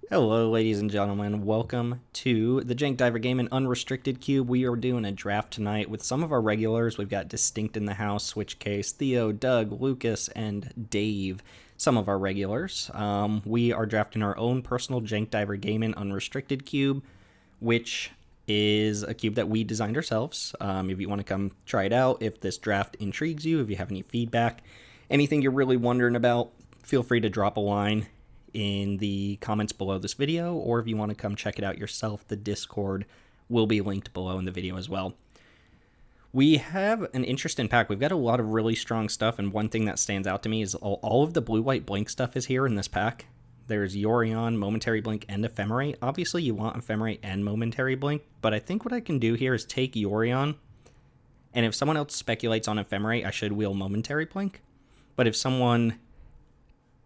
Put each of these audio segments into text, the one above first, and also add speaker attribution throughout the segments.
Speaker 1: Hello, ladies and gentlemen. Welcome to the Jank Diver game in Unrestricted Cube. We are doing a draft tonight with some of our regulars. We've got Distinct in the house, Switch Case, Theo, Doug, Lucas, and Dave. Some of our regulars. We are drafting our own personal Jank Diver game in Unrestricted Cube, which is a cube that we designed ourselves. If you want to come try it out, if this draft intrigues you, if you have any feedback, anything you're really wondering about, feel free to drop a line in the comments below this video, or if you want to come check it out yourself, the Discord will be linked below in the video as well. We have an interesting pack. We've got a lot of really strong stuff, and one thing that stands out to me is all of the blue-white blink stuff is here in this pack. There's Yorion, Momentary Blink, and Ephemerate. Obviously, you want Ephemerate and Momentary Blink, but I think what I can do here is take Yorion, and if someone else speculates on Ephemerate, I should wheel Momentary Blink. But if someone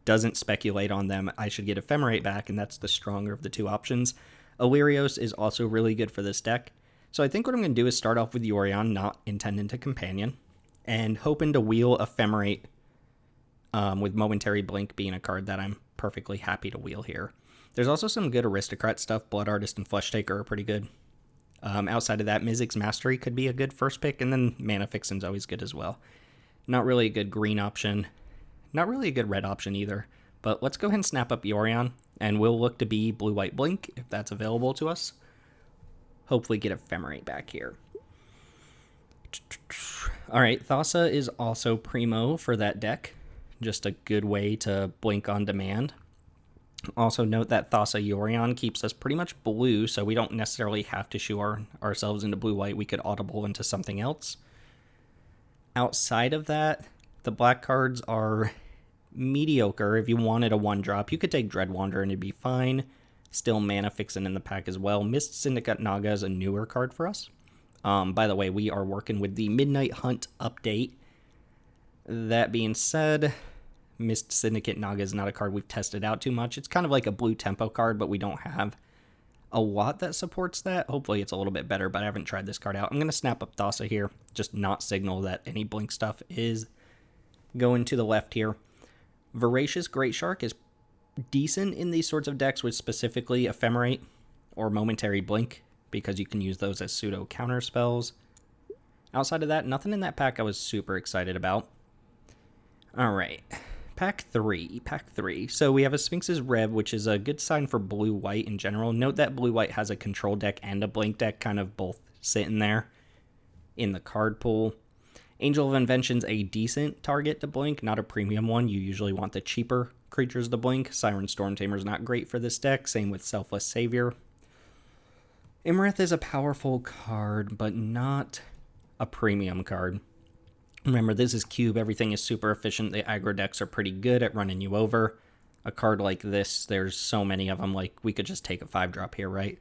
Speaker 1: doesn't speculate on them, I should get Ephemerate back, and that's the stronger of the two options. Illyrios is also really good for this deck. So I think what I'm going to do is start off with Yorion, not intending to companion, and hoping to wheel Ephemerate with Momentary Blink being a card that I'm perfectly happy to wheel here. There's also some good Aristocrat stuff. Blood Artist and Flesh Taker are pretty good. Outside of that, Mizzix's Mastery could be a good first pick, and then Mana Fixin's always good as well. Not really a good green option. Not really a good red option either, but let's go ahead and snap up Yorion, and we'll look to be blue-white blink if that's available to us. Hopefully get Ephemerate back here. Alright, Thassa is also primo for that deck. Just a good way to blink on demand. Also note that Thassa Yorion keeps us pretty much blue, so we don't necessarily have to shoe ourselves into blue-white. We could audible into something else. Outside of that, the black cards are mediocre. If you wanted a 1-drop, you could take Dreadwander and it'd be fine. Still Mana Fixin' in the pack as well. Mist Syndicate Naga is a newer card for us. By the way, we are working with the Midnight Hunt update. That being said, Mist Syndicate Naga is not a card we've tested out too much. It's kind of like a blue tempo card, but we don't have a lot that supports that. Hopefully it's a little bit better, but I haven't tried this card out. I'm going to snap up Thassa here, just not signal that any blink stuff is going to the left here. Voracious Great Shark is decent in these sorts of decks with specifically Ephemerate or Momentary Blink, because you can use those as pseudo counter spells. Outside of that, nothing in that pack I was super excited about. Alright, pack 3. So we have a Sphinx's Rev, which is a good sign for blue-white in general. Note that blue-white has a control deck and a blink deck, kind of both sitting there in the card pool. Angel of Invention's a decent target to blink, not a premium one. You usually want the cheaper creatures to blink. Siren Stormtamer's not great for this deck. Same with Selfless Savior. Imarith is a powerful card, but not a premium card. Remember, this is Cube. Everything is super efficient. The aggro decks are pretty good at running you over. A card like this, there's so many of them. Like, we could just take a 5-drop here, right?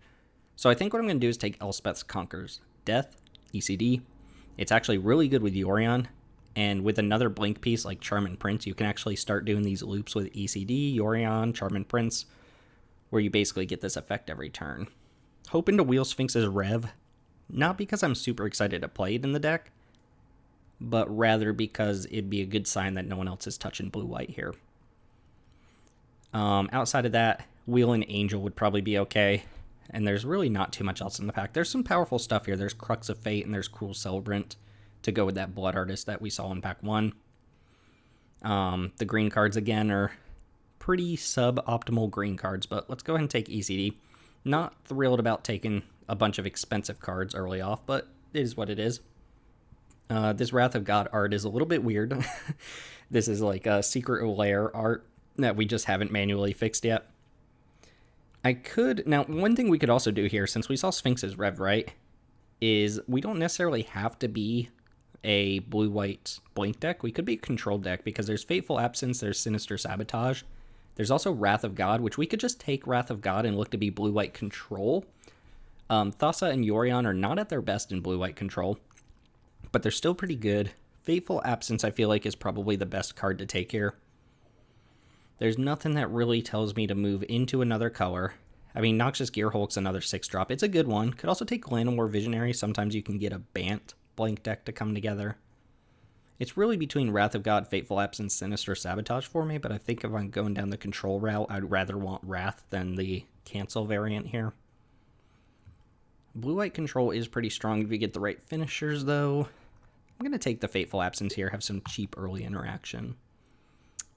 Speaker 1: So I think what I'm going to do is take Elspeth's Conquers Death, ECD. It's actually really good with Yorion, and with another blink piece like Charmin Prince, you can actually start doing these loops with ECD, Yorion, Charmin Prince, where you basically get this effect every turn. Hoping to wheel Sphinx's Rev, not because I'm super excited to play it in the deck, but rather because it'd be a good sign that no one else is touching blue-white here. Outside of that, wheeling Angel would probably be okay. And there's really not too much else in the pack. There's some powerful stuff here. There's Crux of Fate and there's Cruel Celebrant to go with that Blood Artist that we saw in pack 1. The green cards, again, are pretty suboptimal green cards, but let's go ahead and take ECD. Not thrilled about taking a bunch of expensive cards early off, but it is what it is. This Wrath of God art is a little bit weird. This is like a Secret Lair art that we just haven't manually fixed yet. Now, one thing we could also do here, since we saw Sphinx's Rev, right, is we don't necessarily have to be a blue-white blink deck. We could be a control deck, because there's Fateful Absence, there's Sinister Sabotage. There's also Wrath of God, which we could just take Wrath of God and look to be blue-white control. Thassa and Yorion are not at their best in blue-white control, but they're still pretty good. Fateful Absence, I feel like, is probably the best card to take here. There's nothing that really tells me to move into another color. I mean, Noxious Gearhulk's another 6-drop. It's a good one. Could also take Llanowar Visionary. Sometimes you can get a Bant blank deck to come together. It's really between Wrath of God, Fateful Lapse, and Sinister Sabotage for me, but I think if I'm going down the control route, I'd rather want Wrath than the cancel variant here. Blue-white control is pretty strong if you get the right finishers, though. I'm going to take the Fateful Absence here, have some cheap early interaction.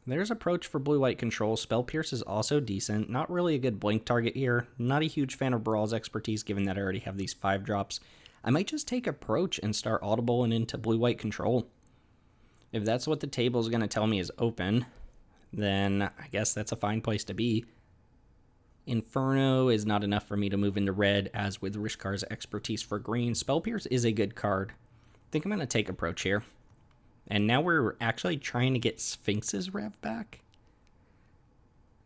Speaker 1: There's Approach for blue-white control. Spell Pierce is also decent. Not really a good blink target here. Not a huge fan of Brawl's expertise, given that I already have these 5 drops. I might just take Approach and start Audible and into blue-white control. If that's what the table is going to tell me is open, then I guess that's a fine place to be. Inferno is not enough for me to move into red, as with Rishkar's expertise for green. Spell Pierce is a good card. I think I'm going to take Approach here. And now we're actually trying to get Sphinx's Rev back.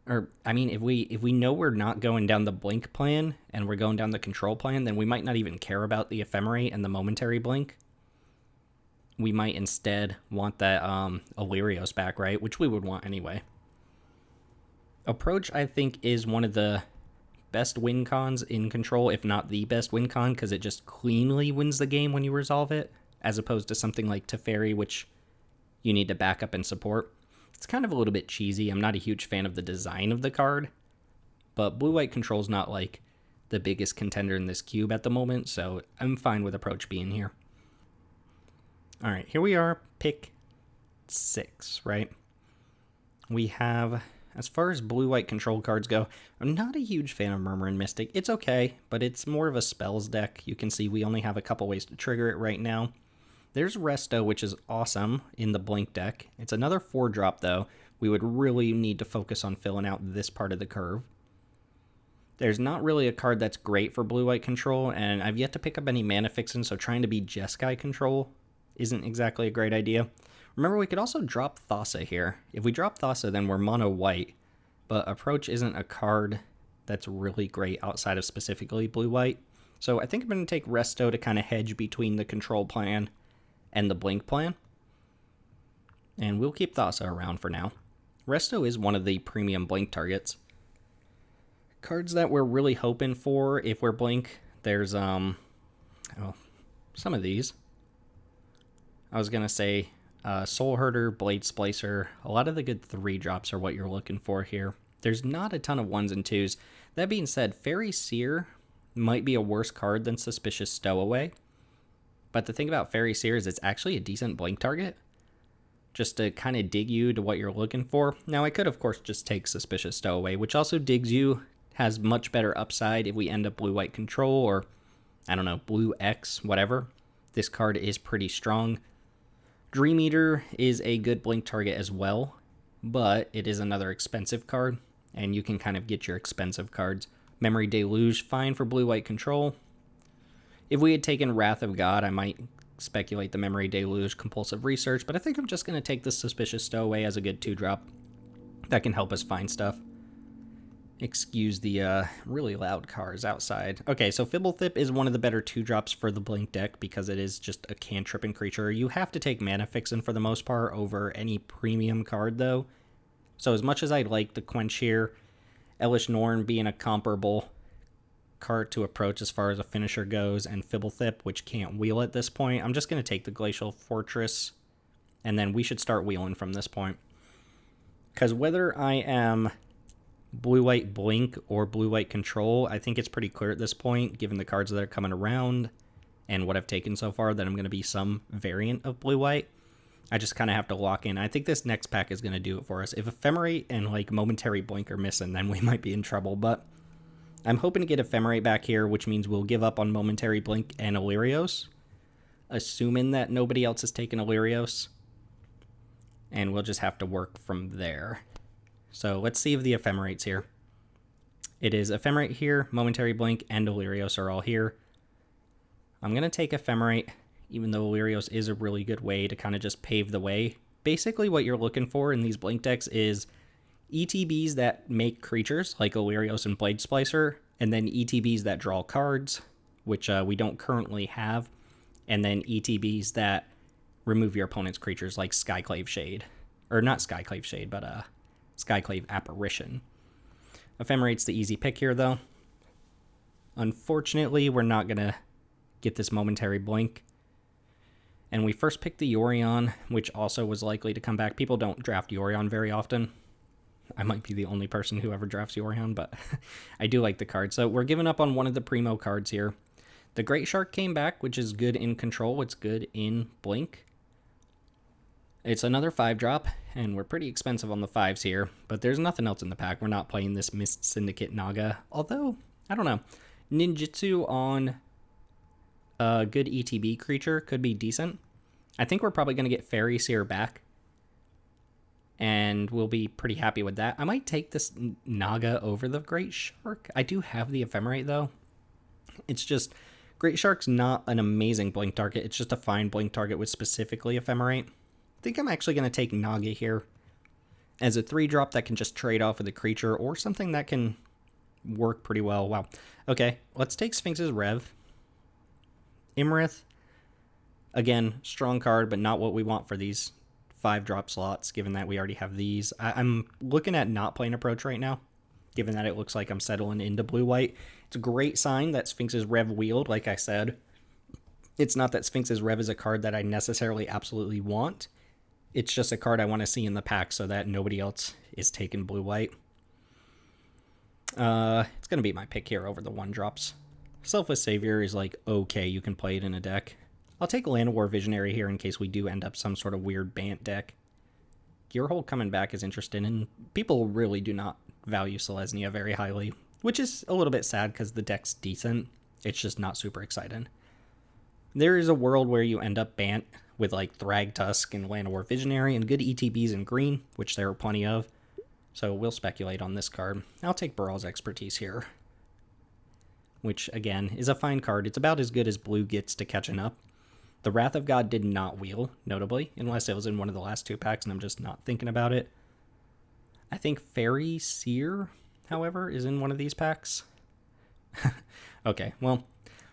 Speaker 1: Or, I mean, if we know we're not going down the blink plan, and we're going down the control plan, then we might not even care about the Ephemerate and the momentary blink. We might instead want that Illyrios back, right? Which we would want anyway. Approach, I think, is one of the best win cons in control, if not the best win con, because it just cleanly wins the game when you resolve it, as opposed to something like Teferi, which you need to back up and support. It's kind of a little bit cheesy. I'm not a huge fan of the design of the card, but blue-white control is not like the biggest contender in this cube at the moment, so I'm fine with Approach being here. All right, here we are, pick 6, right? We have, as far as blue-white control cards go, I'm not a huge fan of Murmuring Mystic. It's okay, but it's more of a spells deck. You can see we only have a couple ways to trigger it right now. There's Resto, which is awesome in the blink deck. It's another 4-drop, though. We would really need to focus on filling out this part of the curve. There's not really a card that's great for blue-white control, and I've yet to pick up any Mana Fixin', so trying to be Jeskai control isn't exactly a great idea. Remember, we could also drop Thassa here. If we drop Thassa, then we're mono-white, but Approach isn't a card that's really great outside of specifically blue-white. So I think I'm going to take Resto to kind of hedge between the control plan and the blink plan. And we'll keep Thassa around for now. Resto is one of the premium blink targets. Cards that we're really hoping for if we're blink, there's some of these. I was going to say Soul Herder, Blade Splicer. A lot of the good 3-drops are what you're looking for here. There's not a ton of 1s and 2s. That being said, Fairy Seer might be a worse card than Suspicious Stowaway. But the thing about Fairy Seer is it's actually a decent blink target, just to kind of dig you to what you're looking for. Now, I could, of course, just take Suspicious Stowaway, which also digs you, has much better upside if we end up blue-white control, or, I don't know, blue X, whatever. This card is pretty strong. Dream Eater is a good blink target as well, but it is another expensive card, and you can kind of get your expensive cards. Memory Deluge, fine for blue-white control. If we had taken Wrath of God, I might speculate the Memory Deluge, Compulsive Research, but I think I'm just going to take the Suspicious Stowaway as a good 2-drop. That can help us find stuff. Excuse the really loud cars outside. Okay, so Fibblethip is one of the better 2-drops for the blink deck because it is just a cantripping creature. You have to take Mana Fixin' for the most part over any premium card, though. So as much as I'd like the Quench here, Elish Norn being a comparable card to Approach as far as a finisher goes, and Fibblethip, which can't wheel at this point, I'm just going to take the Glacial Fortress, and then we should start wheeling from this point. Because whether I am blue-white blink or blue-white control, I think it's pretty clear at this point, given the cards that are coming around and what I've taken so far, that I'm going to be some variant of blue-white. I just kind of have to lock in. I think this next pack is going to do it for us. If Ephemerate and like Momentary Blink are missing, then we might be in trouble, but I'm hoping to get Ephemerate back here, which means we'll give up on Momentary Blink and Illyrios, assuming that nobody else has taken Illyrios, and we'll just have to work from there. So let's see if the Ephemerate's here. It is Ephemerate here, Momentary Blink, and Illyrios are all here. I'm going to take Ephemerate, even though Illyrios is a really good way to kind of just pave the way. Basically what you're looking for in these blink decks is ETBs that make creatures, like Illyrios and Blade Splicer, and then ETBs that draw cards, which we don't currently have, and then ETBs that remove your opponent's creatures, like Skyclave Shade. Or not Skyclave Shade, but Skyclave Apparition. Ephemerate's the easy pick here, though. Unfortunately, we're not going to get this Momentary Blink. And we first picked the Yorion, which also was likely to come back. People don't draft Yorion very often. I might be the only person who ever drafts Yorion, but I do like the card. So we're giving up on one of the primo cards here. The Great Shark came back, which is good in control. It's good in blink. It's another 5-drop, and we're pretty expensive on the 5s here, but there's nothing else in the pack. We're not playing this Mist Syndicate Naga, although, I don't know. Ninjutsu on a good ETB creature could be decent. I think we're probably going to get Fairy Seer back, and we'll be pretty happy with that. I might take this Naga over the Great Shark. I do have the Ephemerate, though. It's just, Great Shark's not an amazing blink target. It's just a fine blink target with specifically Ephemerate. I think I'm actually going to take Naga here as a 3-drop that can just trade off with a creature or something that can work pretty well. Wow. Okay, let's take Sphinx's Rev. Imrith. Again, strong card, but not what we want for these 5-drop slots, given that we already have these. I'm looking at not playing Approach right now, given that it looks like I'm settling into blue-white. It's a great sign that Sphinx's Rev wheeled, like I said. It's not that Sphinx's Rev is a card that I necessarily absolutely want. It's just a card I want to see in the pack so that nobody else is taking blue-white. It's going to be my pick here over the 1-drops. Selfless Savior is like, okay, you can play it in a deck. I'll take Land of War Visionary here in case we do end up some sort of weird Bant deck. Gearhold coming back is interesting, and people really do not value Selesnya very highly, which is a little bit sad because the deck's decent. It's just not super exciting. There is a world where you end up Bant with like Thragtusk and Land of War Visionary and good ETBs in green, which there are plenty of. So we'll speculate on this card. I'll take Baral's Expertise here, which again is a fine card. It's about as good as blue gets to catching up. The Wrath of God did not wheel, notably, unless it was in one of the last 2 packs and I'm just not thinking about it. I think Fairy Seer, however, is in one of these packs. Okay, well,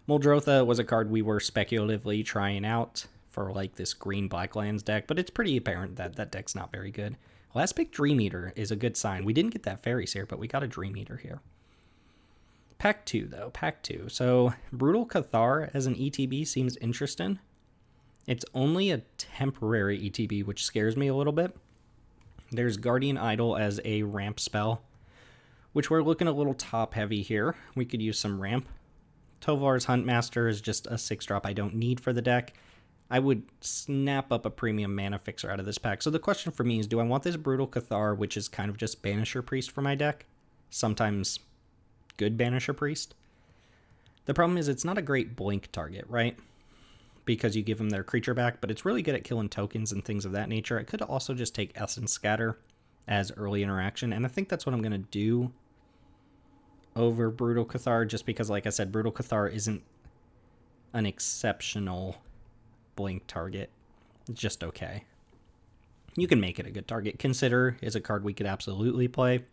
Speaker 1: Muldrotha was a card we were speculatively trying out for like this green-black lands deck, but it's pretty apparent that that deck's not very good. Last pick Dream Eater is a good sign. We didn't get that Fairy Seer, but we got a Dream Eater here. Pack 2, though. Pack 2. So, Brutal Cathar as an ETB seems interesting. It's only a temporary ETB, which scares me a little bit. There's Guardian Idol as a ramp spell, which we're looking a little top-heavy here. We could use some ramp. Tovar's Huntmaster is just a 6-drop I don't need for the deck. I would snap up a premium mana fixer out of this pack. So the question for me is, do I want this Brutal Cathar, which is kind of just Banisher Priest for my deck? Sometimes good Banisher Priest. The problem is it's not a great blink target, right? Because you give them their creature back, but it's really good at killing tokens and things of that nature. I could also just take Essence Scatter as early interaction, and I think that's what I'm going to do over Brutal Cathar, just because, like I said, Brutal Cathar isn't an exceptional blink target. It's just okay. You can make it a good target. Consider is a card we could absolutely play.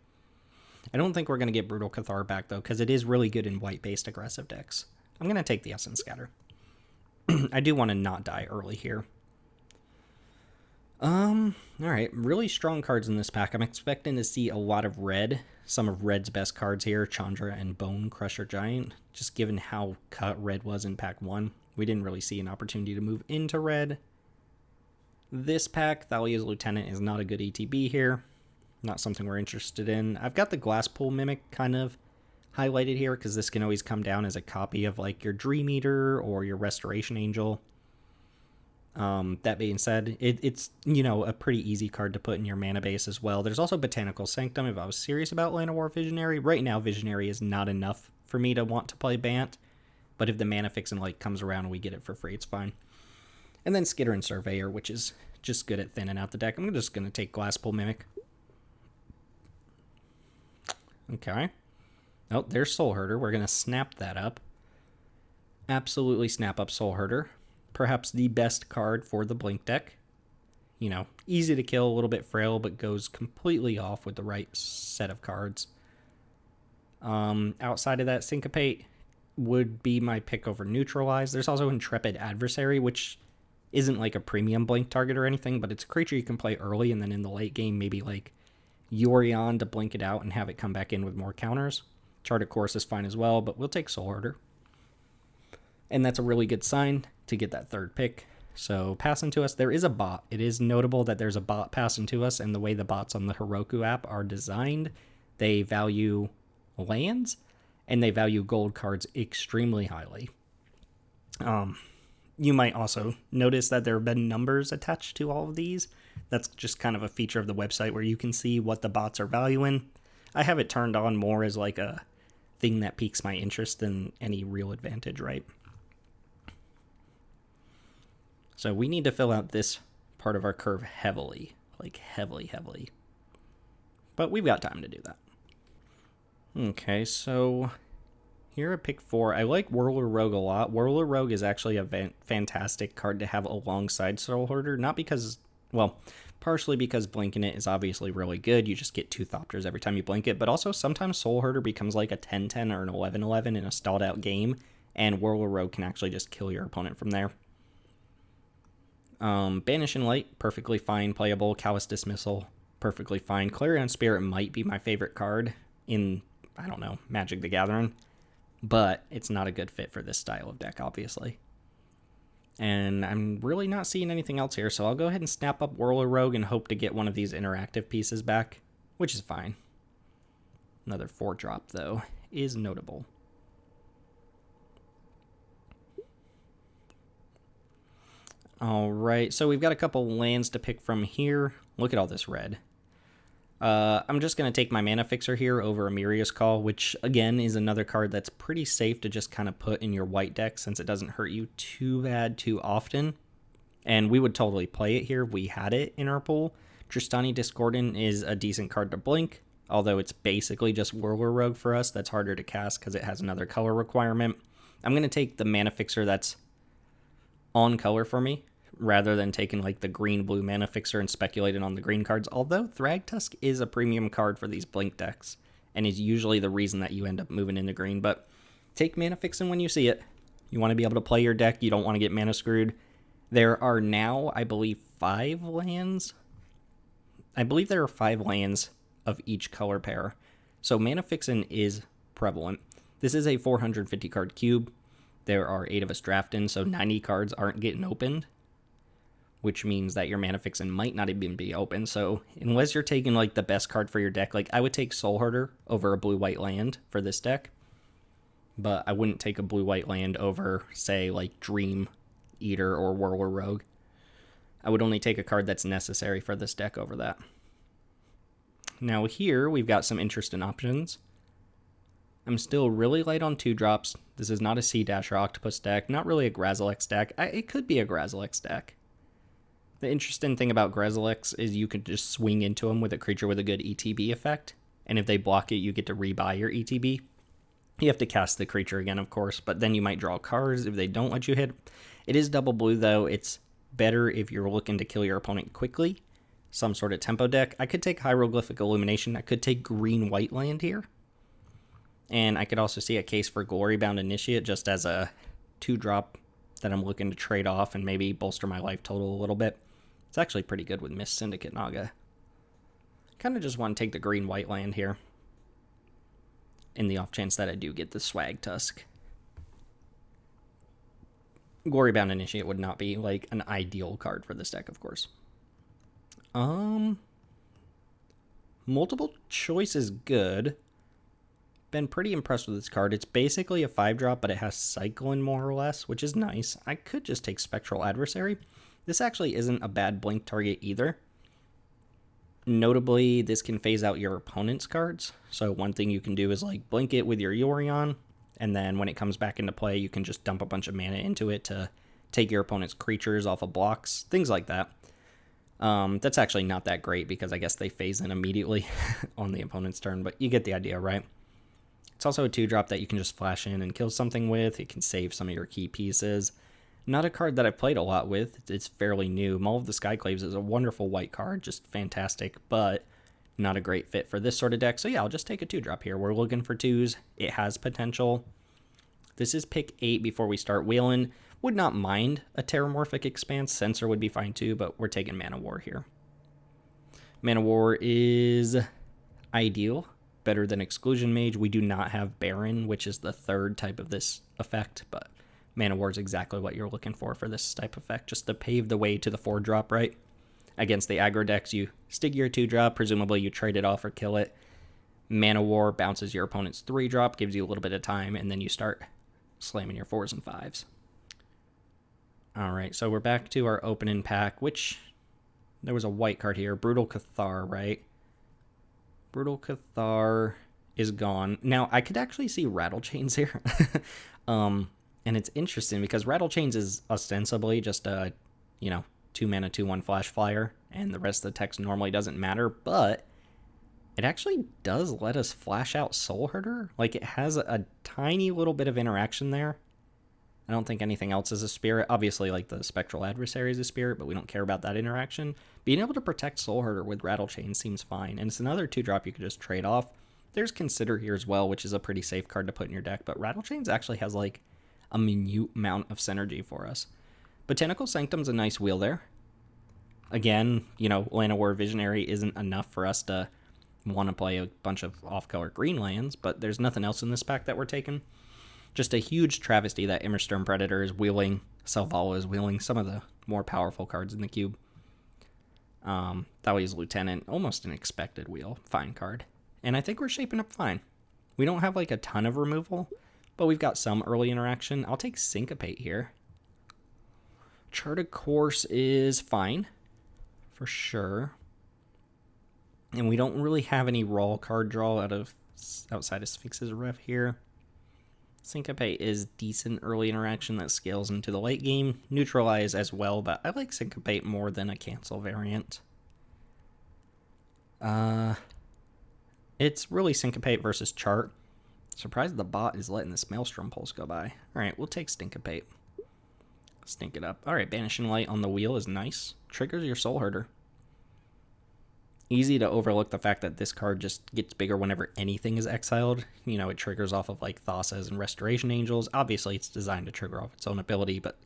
Speaker 1: I don't think we're going to get Brutal Cathar back, though, because it is really good in white-based aggressive decks. I'm going to take the Essence Scatter. I do want to not die early here. Alright, really strong cards in this pack. I'm expecting to see a lot of red. Some of red's best cards here, Chandra and Bone Crusher Giant. Just given how cut red was in pack 1, we didn't really see an opportunity to move into red. This pack, Thalia's Lieutenant, is not a good ETB here. Not something we're interested in. I've got the Glasspool Mimic kind of highlighted here because this can always come down as a copy of like your Dream Eater or your Restoration Angel. That being said, it's, you know, a pretty easy card to put in your mana base as well. There's also Botanical Sanctum if I was serious about Land of War Visionary. Right now, Visionary is not enough for me to want to play Bant, but if the Mana Fix and Light comes around and we get it for free, it's fine. And then Skitter and Surveyor, which is just good at thinning out the deck. I'm just going to take Glasspool Mimic. Okay. Oh, there's Soul Herder. We're going to snap that up. Absolutely snap up Soul Herder. Perhaps the best card for the Blink deck. You know, easy to kill, a little bit frail, but goes completely off with the right set of cards. Outside of that, Syncopate would be my pick over Neutralize. There's also Intrepid Adversary, which isn't like a premium Blink target or anything, but it's a creature you can play early, and then in the late game, maybe like Yorion to blink it out and have it come back in with more counters. Charted Course is fine as well, but we'll take Soul Herder. And that's a really good sign to get that third pick. So passing to us, there is a bot. It is notable that there's a bot passing to us, and the way the bots on the Heroku app are designed, they value lands and they value gold cards extremely highly. You might also notice that there have been numbers attached to all of these. That's just kind of a feature of the website where you can see what the bots are valuing. I have it turned on more as like a thing that piques my interest than any real advantage, right? So we need to fill out this part of our curve heavily, like heavily. But we've got time to do that. Okay, so here at pick 4, I like Whirler Rogue a lot. Whirler Rogue is actually a fantastic card to have alongside Soul Hoarder, not because, well, partially because blinking it is obviously really good. You just get 2 Thopters every time you blink it, but also sometimes Soul Hoarder becomes like a 10-10 or an 11-11 in a stalled out game, and Whirler Rogue can actually just kill your opponent from there. Banish and Light, perfectly fine, playable. Callous Dismissal, perfectly fine. Clarion Spirit might be my favorite card in, I don't know, Magic the Gathering, but it's not a good fit for this style of deck, obviously. And I'm really not seeing anything else here, so I'll go ahead and snap up Whirler Rogue and hope to get one of these interactive pieces back, which is fine. Another 4-drop, though, is notable. Alright, so we've got a couple lands to pick from here. Look at all this red. I'm just going to take my Mana Fixer here over Amiria's Call, which, again, is another card that's pretty safe to just kind of put in your white deck since it doesn't hurt you too bad too often. And we would totally play it here if we had it in our pool. Tristani Discordant is a decent card to blink, although it's basically just Whirler Rogue for us. That's harder to cast because it has another color requirement. I'm going to take the Mana Fixer that's on color for me, rather than taking like the green-blue Mana Fixer and speculating on the green cards, although Thragtusk is a premium card for these blink decks, and is usually the reason that you end up moving into green, but take Mana Fixing when you see it. You want to be able to play your deck, you don't want to get mana screwed. There are now, I believe, 5 lands. I believe there are 5 lands of each color pair, so Mana Fixing is prevalent. This is a 450 card cube. There are 8 of us drafting, so 90 cards aren't getting opened, which means that your Mana Fixin' might not even be open. So unless you're taking like the best card for your deck, like I would take Soul Hoarder over a blue-white land for this deck, but I wouldn't take a blue-white land over, say, like Dream Eater or Whirler Rogue. I would only take a card that's necessary for this deck over that. Now here we've got some interesting options. I'm still really light on 2-drops. This is not a Sea Dash or Octopus deck, not really a Grazilex deck. It could be a Grazilex deck. The interesting thing about Grazilex is you can just swing into them with a creature with a good ETB effect, and if they block it, you get to rebuy your ETB. You have to cast the creature again, of course, but then you might draw cards if they don't let you hit. It is double blue, though. It's better if you're looking to kill your opponent quickly. Some sort of tempo deck. I could take Hieroglyphic Illumination. I could take green-white land here. And I could also see a case for Glorybound Initiate just as a 2-drop that I'm looking to trade off and maybe bolster my life total a little bit. It's actually pretty good with Mist Syndicate Naga. Kind of just want to take the green-white land here, in the off chance that I do get the Swag Tusk. Glorybound Initiate would not be like an ideal card for this deck, of course. Multiple Choice is good. Been pretty impressed with this card. It's basically a 5-drop, but it has Cycling more or less, which is nice. I could just take Spectral Adversary. This actually isn't a bad blink target either. Notably, this can phase out your opponent's cards. So one thing you can do is like blink it with your Yorion, and then when it comes back into play, you can just dump a bunch of mana into it to take your opponent's creatures off of blocks, things like that. That's actually not that great because I guess they phase in immediately on the opponent's turn, but you get the idea, right? It's also a 2-drop that you can just flash in and kill something with. It can save some of your key pieces. Not a card that I've played a lot with. It's fairly new. Maul of the Skyclaves is a wonderful white card, just fantastic, but not a great fit for this sort of deck. So yeah, I'll just take a 2-drop here. We're looking for 2s. It has potential. This is pick 8 before we start wheeling. Would not mind a Terramorphic Expanse. Censor would be fine too, but we're taking Mana War here. Mana War is ideal. Better than Exclusion Mage. We do not have Baron, which is the 3rd type of this effect, but Mana War is exactly what you're looking for this type of effect, just to pave the way to the 4-drop, right? Against the aggro decks, you stick your 2-drop, presumably you trade it off or kill it. Mana War bounces your opponent's 3-drop, gives you a little bit of time, and then you start slamming your 4s and 5s. Alright, so we're back to our opening pack, which there was a white card here. Brutal Cathar, right? Brutal Cathar is gone. Now, I could actually see Rattle Chains here. And it's interesting because Rattle Chains is ostensibly just a, 2-mana, 2/1 flash flyer, and the rest of the text normally doesn't matter, but it actually does let us flash out Soul Herder. Like, it has a tiny little bit of interaction there. I don't think anything else is a spirit. Obviously, like, the Spectral Adversary is a spirit, but we don't care about that interaction. Being able to protect Soul Herder with Rattle Chain seems fine, and it's another 2-drop you could just trade off. There's Consider here as well, which is a pretty safe card to put in your deck, but Rattle Chains actually has, like, a minute amount of synergy for us. Botanical Sanctum's a nice wheel there. Again, Llanowar Visionary isn't enough for us to want to play a bunch of off-color green lands, but there's nothing else in this pack that we're taking. Just a huge travesty that Immersturm Predator is wheeling, Selvala is wheeling some of the more powerful cards in the cube. Thalia's Lieutenant, almost an expected wheel, fine card. And I think we're shaping up fine. We don't have like a ton of removal, but we've got some early interaction. I'll take Syncopate here. Charted Course is fine, for sure. And we don't really have any raw card draw outside of Sphinx's Rev here. Syncopate is decent early interaction that scales into the late game. Neutralize as well, but I like Syncopate more than a cancel variant. It's really Syncopate versus Chart. Surprised the bot is letting this Maelstrom Pulse go by. Alright, we'll take Stinkopate. Stink it up. Alright, Banishing Light on the wheel is nice. Triggers your Soul Herder. Easy to overlook the fact that this card just gets bigger whenever anything is exiled. It triggers off of like Thassa's and Restoration Angels. Obviously, it's designed to trigger off its own ability, but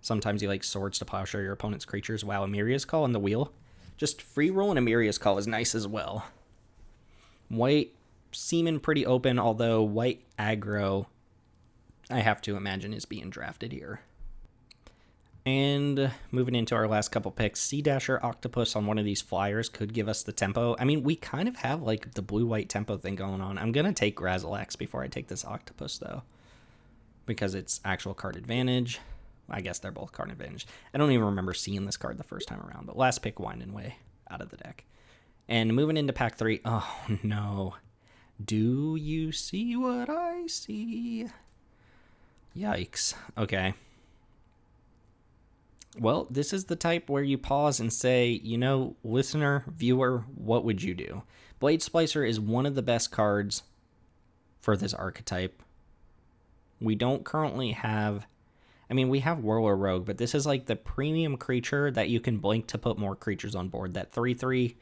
Speaker 1: sometimes you like Swords to Plowshare your opponent's creatures. Wow, Amiria's Call on the wheel. Just free rolling Amiria's Call is nice as well. White seeming pretty open, although white aggro, I have to imagine, is being drafted here. And moving into our last couple picks, Sea Dasher Octopus on one of these flyers could give us the tempo. I mean, we kind of have like the blue-white tempo thing going on. I'm going to take Grazilax before I take this Octopus, though, because it's actual card advantage. I guess they're both card advantage. I don't even remember seeing this card the first time around, but last pick, Winding Way out of the deck. And moving into pack 3, oh no. Do you see what I see? Yikes. Okay. Well, this is the type where you pause and say, listener, viewer, what would you do? Blade Splicer is one of the best cards for this archetype. We don't currently have... we have Whirler Rogue, but this is like the premium creature that you can blink to put more creatures on board. That 3/3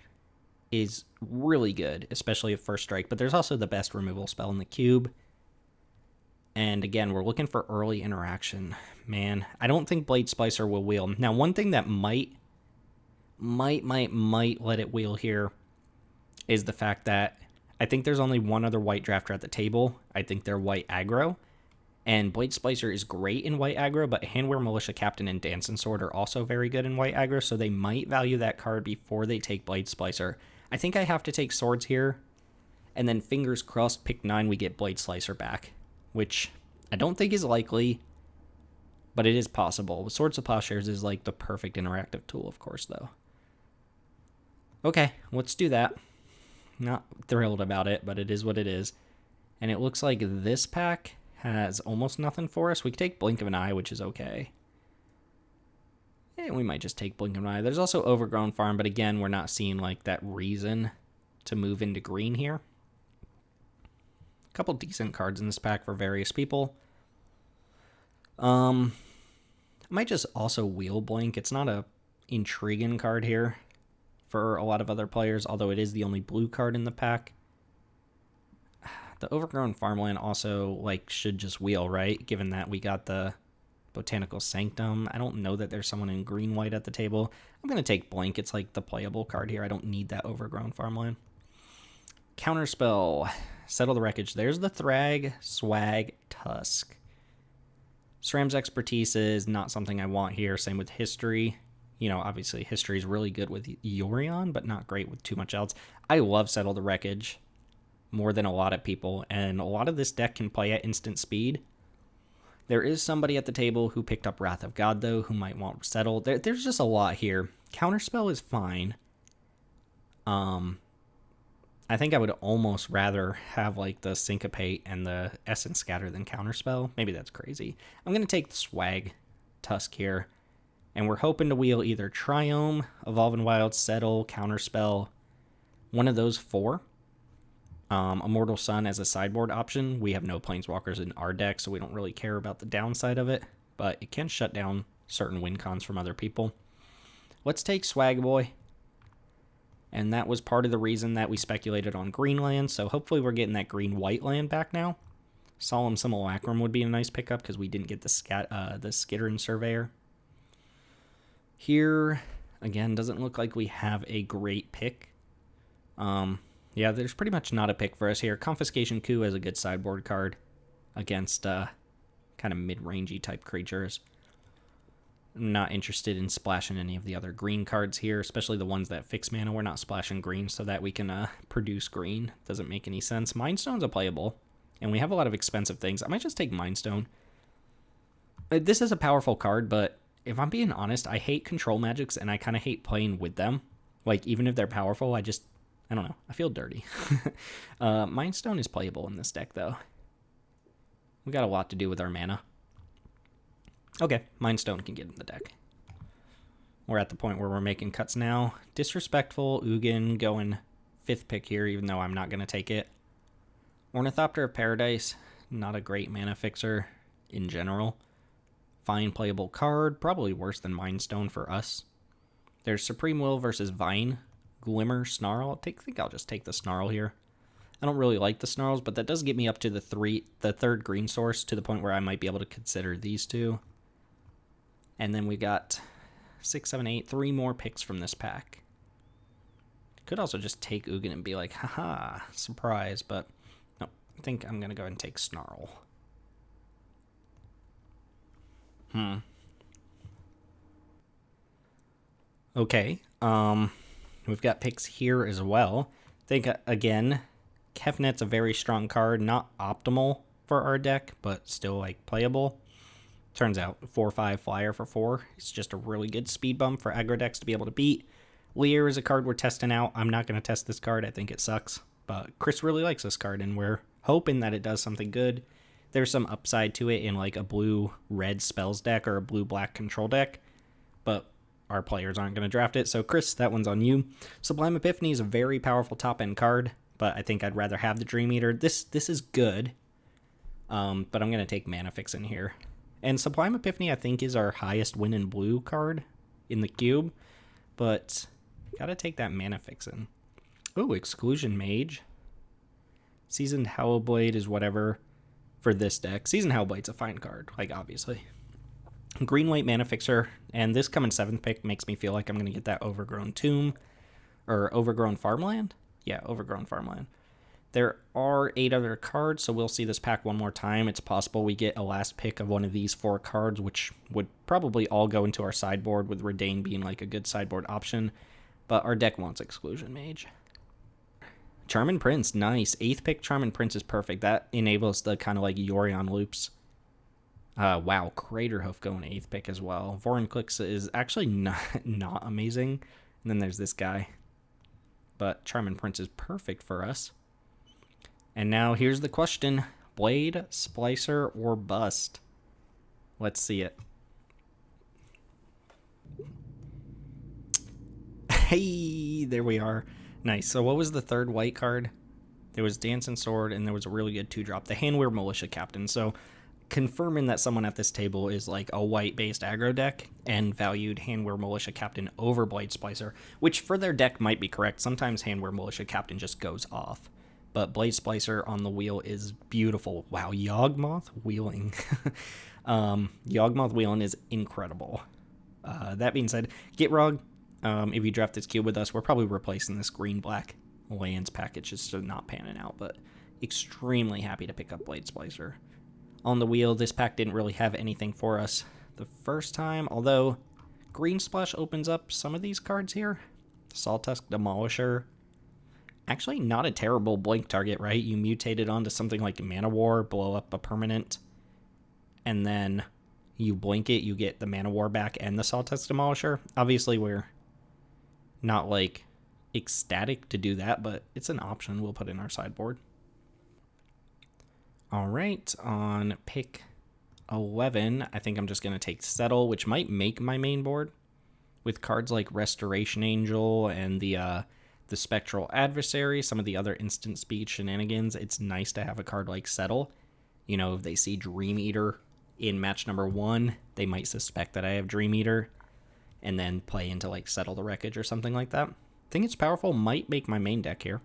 Speaker 1: is really good, especially at first strike, but there's also the best removal spell in the cube. And again, we're looking for early interaction. Man, I don't think Blade Splicer will wheel. Now, one thing that might let it wheel here is the fact that I think there's only one other white drafter at the table. I think they're white aggro. And Blade Splicer is great in white aggro, but Handwear Militia Captain and Dancing Sword are also very good in white aggro, so they might value that card before they take Blade Splicer. I think I have to take Swords here, and then fingers crossed, pick 9, we get Blade Slicer back, which I don't think is likely, but it is possible. Swords to Plowshares is like the perfect interactive tool, of course, though. Okay, let's do that. Not thrilled about it, but it is what it is. And it looks like this pack has almost nothing for us. We could take Blink of an Eye, which is okay. And we might just take Blink of an Eye. There's also Overgrown Farm, but again, we're not seeing like that reason to move into green here. A couple decent cards in this pack for various people. I might just also Wheel Blink. It's not a intriguing card here for a lot of other players, although it is the only blue card in the pack. The Overgrown Farmland also should just wheel, right? Given that we got the Botanical Sanctum. I don't know that there's someone in green-white at the table. I'm going to take Blink. It's like the playable card here. I don't need that Overgrown Farmland. Counterspell. Settle the Wreckage. There's the Thrag, Swag, Tusk. SRAM's expertise is not something I want here. Same with history. You know, obviously history is really good with Yorion, but not great with too much else. I love Settle the Wreckage more than a lot of people, and a lot of this deck can play at instant speed. There is somebody at the table who picked up Wrath of God, though, who might want Settle. There's just a lot here. Counterspell is fine. I think I would almost rather have like the Syncopate and the Essence Scatter than Counterspell. Maybe that's crazy. I'm going to take the Swag Tusk here. And we're hoping to wheel either Triome, Evolve and Wild, Settle, Counterspell. One of those four. Immortal Sun as a sideboard option. We have no Planeswalkers in our deck, so we don't really care about the downside of it. But it can shut down certain win cons from other people. Let's take Swag Boy. And that was part of the reason that we speculated on Greenland, so hopefully we're getting that green-white land back now. Solemn Simulacrum would be a nice pickup because we didn't get the Skittering Surveyor. Here, again, doesn't look like we have a great pick. Yeah, there's pretty much not a pick for us here. Confiscation Coup is a good sideboard card against kind of mid-rangey type creatures. I'm not interested in splashing any of the other green cards here, especially the ones that fix mana. We're not splashing green so that we can produce green. Doesn't make any sense. Mindstone's a playable, and we have a lot of expensive things. I might just take Mindstone. This is a powerful card, but if I'm being honest, I hate control magics, and I kind of hate playing with them. Like, even if they're powerful, I don't know. I feel dirty. Mindstone is playable in this deck, though. We got a lot to do with our mana. Okay, Mindstone can get in the deck. We're at the point where we're making cuts now. Disrespectful, Ugin going 5th pick here, even though I'm not going to take it. Ornithopter of Paradise, not a great mana fixer in general. Fine playable card, probably worse than Mindstone for us. There's Supreme Will versus Vine, Glimmer, Snarl. I think I'll just take the Snarl here. I don't really like the Snarls, but that does get me up to the third green source, to the point where I might be able to consider these two. And then we got 6, 7, 8, 3 more picks from this pack. Could also just take Ugin and be like, haha, surprise, but no, I think I'm going to go ahead and take Snarl. Okay, we've got picks here as well. I think, again, Kefnet's a very strong card, not optimal for our deck, but still, like, playable. Turns out, 4/5 flyer for 4. It's just a really good speed bump for aggro decks to be able to beat. Lear is a card we're testing out. I'm not going to test this card. I think it sucks. But Chris really likes this card, and we're hoping that it does something good. There's some upside to it in like a blue-red spells deck or a blue-black control deck. But our players aren't going to draft it. So, Chris, that one's on you. Sublime Epiphany is a very powerful top-end card, but I think I'd rather have the Dream Eater. This is good, but I'm going to take Mana Fix in here. And Sublime Epiphany, I think, is our highest win in blue card in the cube. But gotta take that Mana Fix in. Ooh, Exclusion Mage. Seasoned Howlblade is whatever for this deck. Seasoned Howlblade's a fine card, like, obviously. Green-white Mana Fixer. And this coming 7th pick makes me feel like I'm going to get that Overgrown Tomb. Or Overgrown Farmland? Yeah, Overgrown Farmland. There are 8 other cards, so we'll see this pack one more time. It's possible we get a last pick of one of these 4 cards, which would probably all go into our sideboard, with Redain being like a good sideboard option. But our deck wants Exclusion Mage. Charmin Prince, nice. 8th pick Charmin Prince is perfect. That enables the kind of like Yorion loops. Wow, Craterhoof going 8th pick as well. Vorinclex is actually not amazing. And then there's this guy. But Charmin Prince is perfect for us. And now here's the question. Blade, Splicer, or Bust? Let's see it. Hey, there we are. Nice. So what was the third white card? There was Dancing Sword, and there was a really good 2-drop. The Handwear Militia Captain. So confirming that someone at this table is like a white-based aggro deck and valued Handwear Militia Captain over Blade Splicer, which for their deck might be correct. Sometimes Handwear Militia Captain just goes off. But Blade Splicer on the wheel is beautiful. Wow, Yawgmoth Wheeling. Yawgmoth Wheeling is incredible. That being said, Gitrog, if you draft this cube with us, we're probably replacing this green-black lands package. It's just not panning out, but extremely happy to pick up Blade Splicer. on the wheel. This pack didn't really have anything for us the first time, although Green Splash opens up some of these cards here. Sawtusk Demolisher. Actually, not a terrible blink target, right? You mutate it onto something like Mana War, blow up a permanent, and then you blink it, you get the Mana War back and the Sawtusk Demolisher. Obviously, we're not, like, ecstatic to do that, but it's an option we'll put in our sideboard. All right, on pick 11, I think I'm just going to take Settle, which might make my main board. With cards like Restoration Angel and the Spectral Adversary, some of the other instant speed shenanigans, it's nice to have a card like Settle. You know, if they see Dream Eater in match number 1, they might suspect that I have Dream Eater and then play into like Settle the Wreckage or something like that. I think it's powerful, might make my main deck here.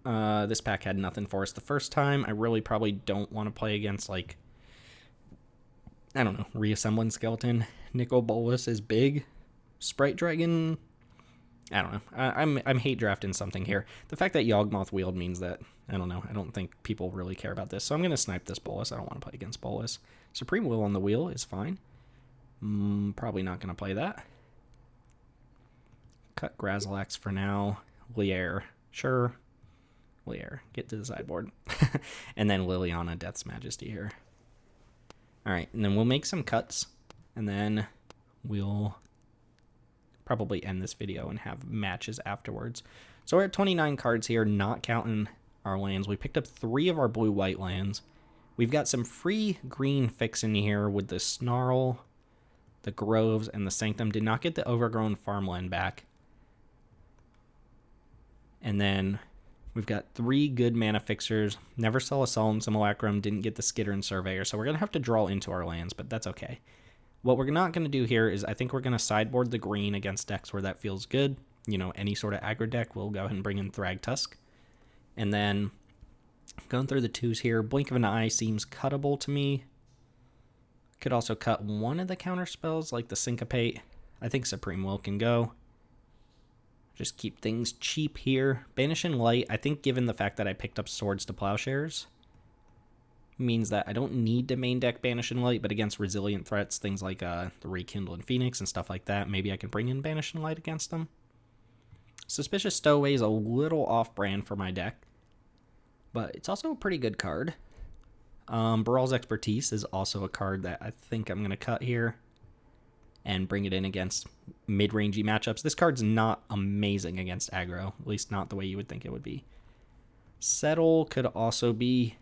Speaker 1: This pack had nothing for us the first time. I really probably don't want to play against, like, I don't know, Reassembling Skeleton. Nicol Bolas is big. Sprite Dragon, I don't know. I'm hate drafting something here. The fact that Yawgmoth wheeled means that, I don't know, I don't think people really care about this. So I'm going to snipe this Bolas. I don't want to play against Bolas. Supreme Will on the wheel is fine. Probably not going to play that. Cut Grazilax for now. Lier, sure. Lier, get to the sideboard. And then Liliana, Death's Majesty here. Alright, and then we'll make some cuts, and then we'll probably end this video and have matches afterwards. So we're at 29 cards here, not counting our lands. We picked up 3 of our blue-white lands. We've got some free green fix in here with the Snarl, the Groves, and the Sanctum. Did not get the Overgrown Farmland back. And then we've got 3 good mana fixers. Never saw a Solemn Simulacrum, didn't get the Skitter and Surveyor, so we're going to have to draw into our lands, but that's okay. What we're not going to do here is I think we're going to sideboard the green against decks where that feels good. You know, any sort of aggro deck, we'll go ahead and bring in Thragtusk. And then, going through the 2s here, Blink of an Eye seems cuttable to me. Could also cut one of the counter spells, like the Syncopate. I think Supreme Will can go. Just keep things cheap here. Banishing Light, I think given the fact that I picked up Swords to Plowshares, means that I don't need to main deck Banishing Light, but against resilient threats, things like the Rekindle and Phoenix and stuff like that, maybe I can bring in Banishing Light against them. Suspicious Stowaway is a little off-brand for my deck, but it's also a pretty good card. Baral's Expertise is also a card that I think I'm going to cut here and bring it in against mid-rangey matchups. This card's not amazing against aggro, at least not the way you would think it would be. Settle could also be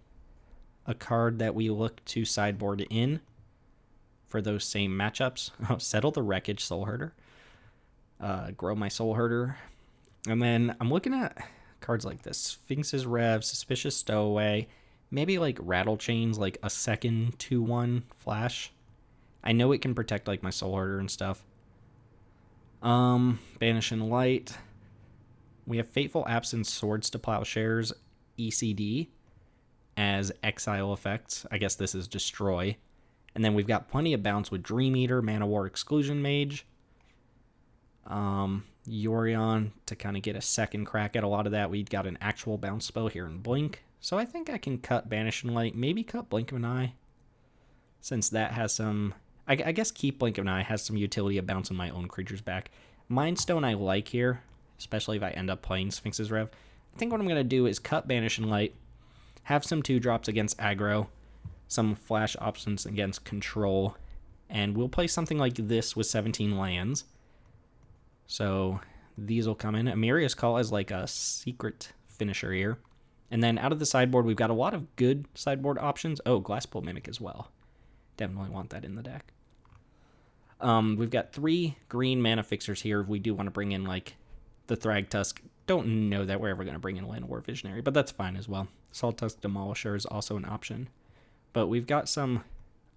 Speaker 1: a card that we look to sideboard in for those same matchups. Oh, Settle the Wreckage, Soul Herder. Grow my Soul Herder. And then I'm looking at cards like this. Sphinx's Rev, Suspicious Stowaway, maybe like Rattle Chains, like a second 2/1 flash. I know it can protect like my Soul Herder and stuff. Banishing Light. We have Fateful Absence, Swords to Plowshares, ECD as exile effects. I guess this is Destroy. And then we've got plenty of bounce with Dream Eater, Mana War, Exclusion Mage. Yorion to kind of get a second crack at a lot of that. We've got an actual bounce spell here in Blink. So I think I can cut Banishing Light, maybe cut Blink of an Eye, since that has some... I guess keep Blink of an Eye, has some utility of bouncing my own creatures back. Mind Stone I like here, especially if I end up playing Sphinx's Rev. I think what I'm going to do is cut Banishing Light, have some 2-drops against aggro, some flash options against control, and we'll play something like this with 17 lands. So these will come in. Amiria's Call is like a secret finisher here. And then out of the sideboard, we've got a lot of good sideboard options. Oh, Glasspool Mimic as well. Definitely want that in the deck. We've got 3 green mana fixers here. We do want to bring in like the Thragtusk. Don't know that we're ever going to bring in Land War Visionary, but that's fine as well. Sawtusk Demolisher is also an option. But we've got some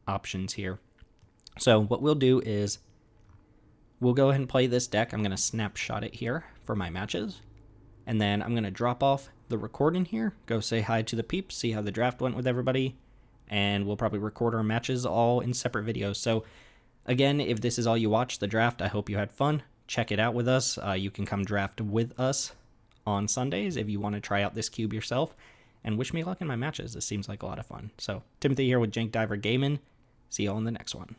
Speaker 1: options here. So what we'll do is we'll go ahead and play this deck. I'm going to snapshot it here for my matches. And then I'm going to drop off the recording here, go say hi to the peeps, see how the draft went with everybody, and we'll probably record our matches all in separate videos. So again, if this is all you watch, the draft, I hope you had fun. Check it out with us. You can come draft with us on Sundays if you want to try out this cube yourself. and wish me luck in my matches. This seems like a lot of fun. So Timothy here with Jank Diver Gaming. See you all in the next one.